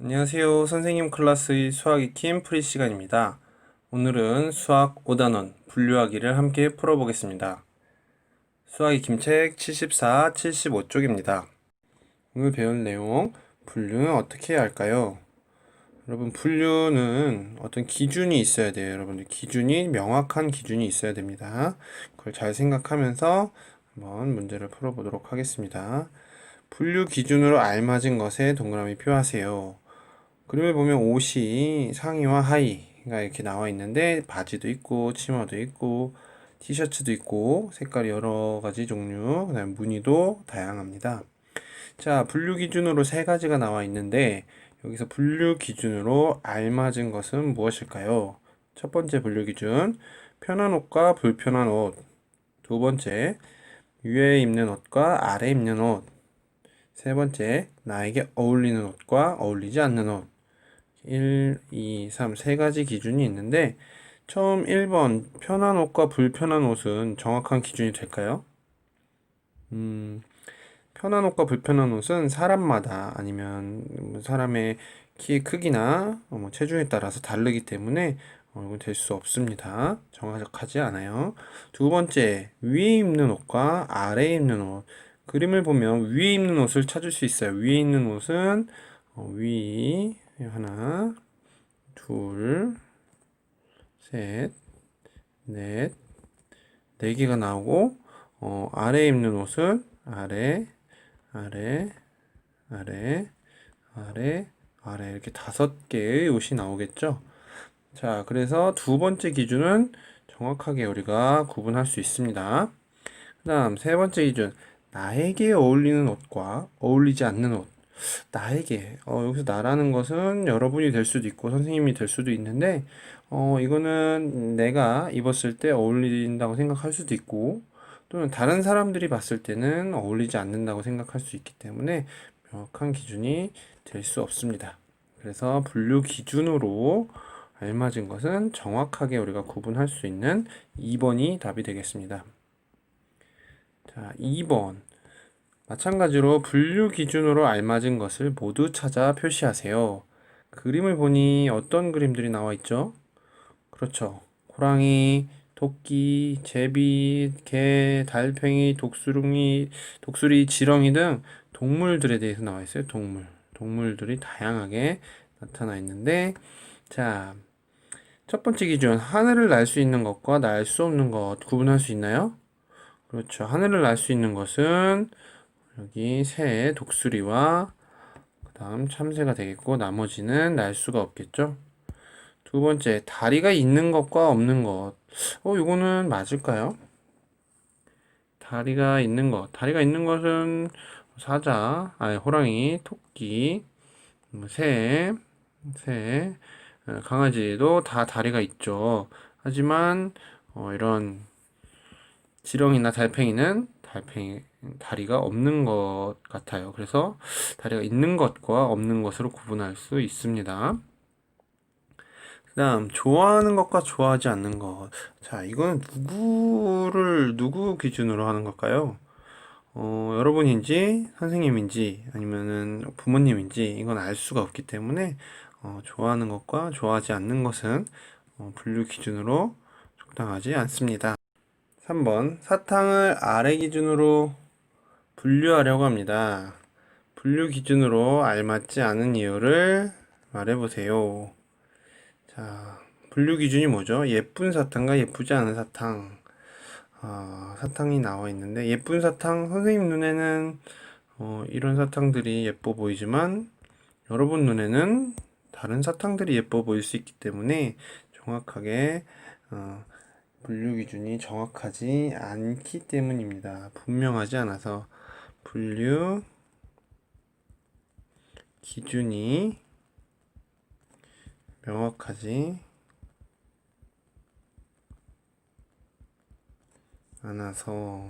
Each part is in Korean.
안녕하세요. 선생님 클래스의 수학 익힘 프리 시간입니다. 오늘은 수학 5단원 분류하기를 함께 풀어보겠습니다. 수학 익힘 책 74, 75쪽입니다. 오늘 배울 내용, 분류는 어떻게 해야 할까요? 여러분, 분류는 어떤 기준이 있어야 돼요. 여러분들, 명확한 기준이 있어야 됩니다. 그걸 잘 생각하면서 한번 문제를 풀어보도록 하겠습니다. 분류 기준으로 알맞은 것에 동그라미 표하세요. 그림을 보면 옷이 상의와 하의가 이렇게 나와 있는데 바지도 있고 치마도 있고 티셔츠도 있고 색깔이 여러 가지 종류, 그다음에 무늬도 다양합니다. 자, 분류 기준으로 세 가지가 나와 있는데 여기서 분류 기준으로 알맞은 것은 무엇일까요? 첫 번째 분류 기준, 편한 옷과 불편한 옷. 두 번째, 위에 입는 옷과 아래 입는 옷. 세 번째, 나에게 어울리는 옷과 어울리지 않는 옷. 1, 2, 3, 세 가지 기준이 있는데 처음 1번 편한 옷과 불편한 옷은 정확한 기준이 될까요? 편한 옷과 불편한 옷은 사람마다 아니면 사람의 키의 크기나 뭐 체중에 따라서 다르기 때문에 이건 될 수 없습니다. 정확하지 않아요. 두 번째, 위에 입는 옷과 아래에 입는 옷. 그림을 보면 위에 입는 옷을 찾을 수 있어요. 위에 있는 옷은 위 하나, 둘, 셋, 넷, 네 개가 나오고 아래에 입는 옷은 아래, 아래, 아래, 아래, 아래 이렇게 5개의 옷이 나오겠죠. 자, 그래서 두 번째 기준은 정확하게 우리가 구분할 수 있습니다. 그 다음 세 번째 기준, 나에게 어울리는 옷과 어울리지 않는 옷. 나에게, 여기서 나라는 것은 여러분이 될 수도 있고 선생님이 될 수도 있는데, 이거는 내가 입었을 때 어울린다고 생각할 수도 있고, 또는 다른 사람들이 봤을 때는 어울리지 않는다고 생각할 수 있기 때문에 명확한 기준이 될 수 없습니다. 그래서 분류 기준으로 알맞은 것은 정확하게 우리가 구분할 수 있는 2번이 답이 되겠습니다. 자, 2번. 마찬가지로 분류 기준으로 알맞은 것을 모두 찾아 표시하세요. 그림을 보니 어떤 그림들이 나와 있죠? 그렇죠. 호랑이, 토끼, 제비, 개, 달팽이, 독수리, 지렁이 등 동물들에 대해서 나와 있어요. 동물들이 다양하게 나타나 있는데, 자, 첫 번째 기준, 하늘을 날 수 있는 것과 날 수 없는 것 구분할 수 있나요? 그렇죠. 하늘을 날 수 있는 것은 여기 새, 독수리와 그 다음 참새가 되겠고 나머지는 날 수가 없겠죠. 두 번째, 다리가 있는 것과 없는 것. 이거는 맞을까요? 다리가 있는 것은 호랑이, 토끼, 새, 새, 강아지도 다 다리가 있죠. 하지만 이런 지렁이나 달팽이 다리가 없는 것 같아요. 그래서 다리가 있는 것과 없는 것으로 구분할 수 있습니다. 그다음 좋아하는 것과 좋아하지 않는 것. 자, 이거는 누구 기준으로 하는 걸까요? 여러분인지 선생님인지 아니면은 부모님인지 이건 알 수가 없기 때문에 좋아하는 것과 좋아하지 않는 것은 분류 기준으로 적당하지 않습니다. 3번 사탕을 아래 기준으로 분류하려고 합니다. 분류 기준으로 알맞지 않은 이유를 말해보세요. 자, 분류 기준이 뭐죠? 예쁜 사탕과 예쁘지 않은 사탕. 사탕이 나와 있는데, 예쁜 사탕, 선생님 눈에는 이런 사탕들이 예뻐 보이지만, 여러분 눈에는 다른 사탕들이 예뻐 보일 수 있기 때문에 정확하게 분류 기준이 정확하지 않기 때문입니다. 분명하지 않아서 분류 기준이 명확하지 않아서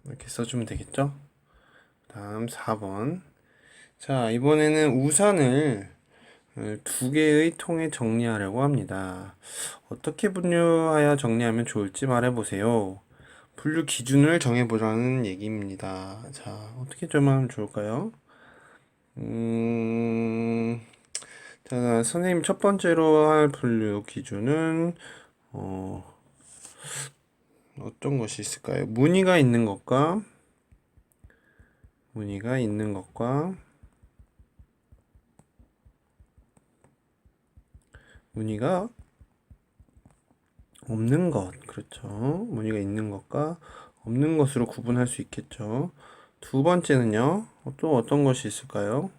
이렇게 써주면 되겠죠? 다음 4번. 자, 이번에는 우산을 2개의 통에 정리하려고 합니다. 어떻게 분류하여 정리하면 좋을지 말해보세요. 분류 기준을 정해보자는 얘기입니다. 자, 어떻게 정하면 좋을까요? 음, 자, 선생님 첫 번째로 할 분류 기준은 어, 어떤 것이 있을까요? 무늬가 있는 것과 무늬가 없는 것. 그렇죠. 무늬가 있는 것과 없는 것으로 구분할 수 있겠죠. 두 번째는요. 또 어떤 것이 있을까요?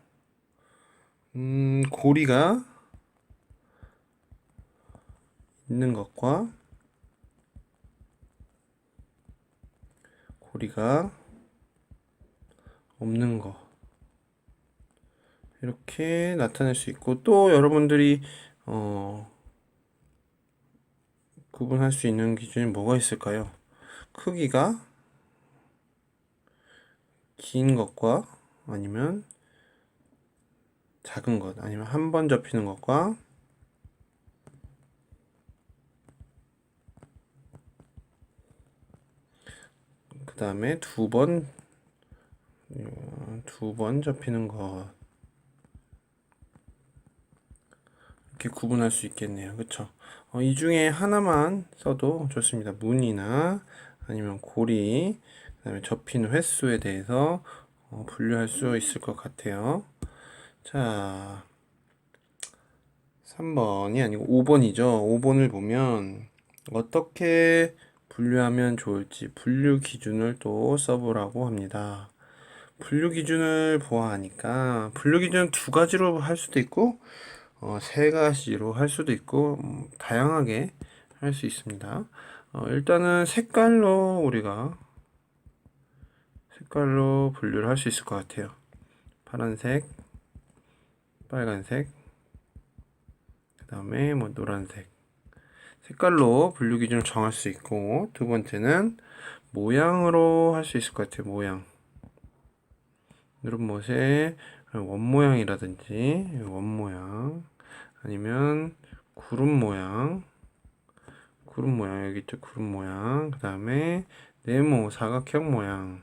고리가 있는 것과 고리가 없는 것. 이렇게 나타낼 수 있고, 또 여러분들이 구분할 수 있는 기준이 뭐가 있을까요? 크기가 긴 것과 아니면 작은 것, 아니면 한 번 접히는 것과 그 다음에 두 번 접히는 것. 이렇게 구분할 수 있겠네요. 그쵸? 이 중에 하나만 써도 좋습니다. 무늬나 아니면 고리, 그 다음에 접히는 횟수에 대해서 분류할 수 있을 것 같아요. 자, 3번이 아니고 5번이죠. 5번을 보면 어떻게 분류하면 좋을지 분류 기준을 또 써보라고 합니다. 분류 기준을 보아하니까 분류 기준 두 가지로 할 수도 있고 세 가지로 할 수도 있고 다양하게 할 수 있습니다. 일단은 색깔로 분류를 할 수 있을 것 같아요. 파란색, 빨간색, 그 다음에 뭐 노란색. 색깔로 분류 기준을 정할 수 있고, 두 번째는 모양으로 할 수 있을 것 같아요. 모양. 누름못의 원 모양이라든지 원 모양, 아니면 구름 모양 여기 있죠. 구름 모양. 그 다음에 네모 사각형 모양.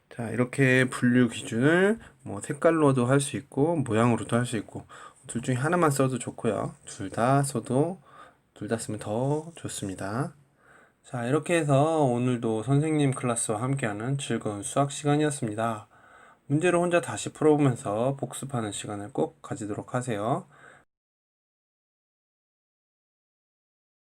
자, 이렇게 분류 기준을 뭐 색깔로도 할 수 있고 모양으로도 할 수 있고 둘 중에 하나만 써도 좋고요. 둘 다 쓰면 더 좋습니다. 자, 이렇게 해서 오늘도 선생님 클래스와 함께하는 즐거운 수학 시간이었습니다. 문제를 혼자 다시 풀어보면서 복습하는 시간을 꼭 가지도록 하세요.